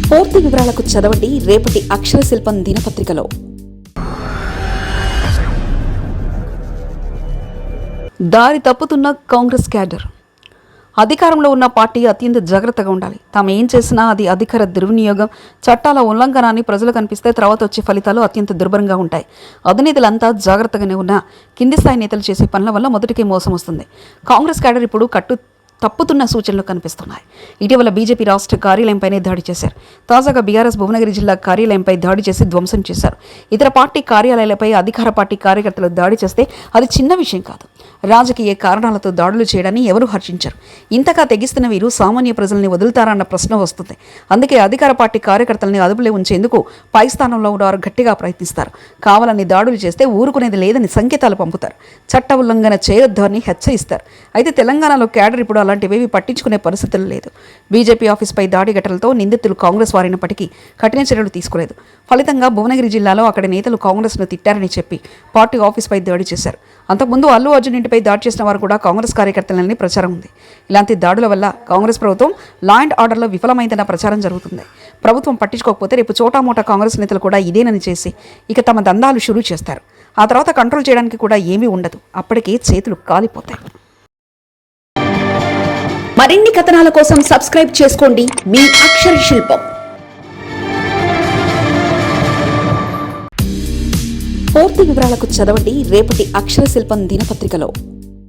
పూర్తి వివరాలకు చదవండి రేపటి అక్షర శిల్పం దినపత్రికలో. దారి తప్పుతున్న కాంగ్రెస్ క్యాడర్. అధికారంలో ఉన్న పార్టీ అత్యంత జాగ్రత్తగా ఉండాలి. తాము ఏం చేసినా అది అధికార దుర్వినియోగం, చట్టాల ఉల్లంఘన అని ప్రజలు కనిపిస్తే తర్వాత వచ్చే ఫలితాలు అత్యంత దుర్భరంగా ఉంటాయి. అధినేతలంతా జాగ్రత్తగానే ఉన్నా కింది స్థాయి నేతలు చేసే పనుల వల్ల మొదటికే మోసం వస్తుంది. కాంగ్రెస్ క్యాడర్ ఇప్పుడు తప్పుతున్న సూచనలు కనిపిస్తున్నాయి. ఇటీవల బీజేపీ రాష్ట్ర కార్యాలయంపైనే దాడి చేశారు. తాజాగా బీఆర్ఎస్ భువనగిరి జిల్లా కార్యాలయంపై దాడి చేసి ధ్వంసం చేశారు. ఇతర పార్టీ కార్యాలయాలపై అధికార పార్టీ కార్యకర్తలు దాడి చేస్తే అది చిన్న విషయం కాదు. రాజకీయ కారణాలతో దాడులు చేయడాన్ని ఎవరూ హర్షించరు. ఇంతగా తెగిస్తున్న వీరు సామాన్య ప్రజల్ని వదులుతారన్న ప్రశ్న వస్తుంది. అందుకే అధికార పార్టీ కార్యకర్తల్ని అదుపులో ఉంచేందుకు పై స్థానంలో ఉన్నవారు గట్టిగా ప్రయత్నిస్తారు. కావాలని దాడులు చేస్తే ఊరుకునేది లేదని సంకేతాలు పంపుతారు. చట్ట ఉల్లంఘన చేయొద్దని హెచ్చరిస్తారు. అయితే తెలంగాణలో క్యాడర్ ఇప్పుడు అలాంటివేవి పట్టించుకునే పరిస్థితులు లేదు. బీజేపీ ఆఫీస్పై దాడి ఘటనలతో నిందితులు కాంగ్రెస్ వారైనప్పటికీ కఠిన చర్యలు తీసుకోలేదు. ఫలితంగా భువనగిరి జిల్లాలో అక్కడి నేతలు కాంగ్రెస్ను తిట్టారని చెప్పి పార్టీ ఆఫీస్పై దాడి చేశారు. అంతకుముందు అల్లు అర్జున్ ఇంటిపై దాడి చేసిన వారు కూడా కాంగ్రెస్ కార్యకర్తలని ప్రచారం ఉంది. ఇలాంటి దాడుల వల్ల కాంగ్రెస్ ప్రభుత్వం లా అండ్ ఆర్డర్లో విఫలమైందన్న ప్రచారం జరుగుతుంది. ప్రభుత్వం పట్టించుకోకపోతే రేపు చోటామోటా కాంగ్రెస్ నేతలు కూడా ఇదేనని చేసి ఇక తమ దందాలు షురూ చేస్తారు. ఆ తర్వాత కంట్రోల్ చేయడానికి కూడా ఏమీ ఉండదు. అప్పటికే చేతులు కాలిపోతాయి. మరిన్ని కథనాల కోసం సబ్స్క్రైబ్ చేసుకోండి మీ అక్షర శిల్పం. పూర్తి వివరాలకు చదవండి రేపటి అక్షర శిల్పం దినపత్రికలో.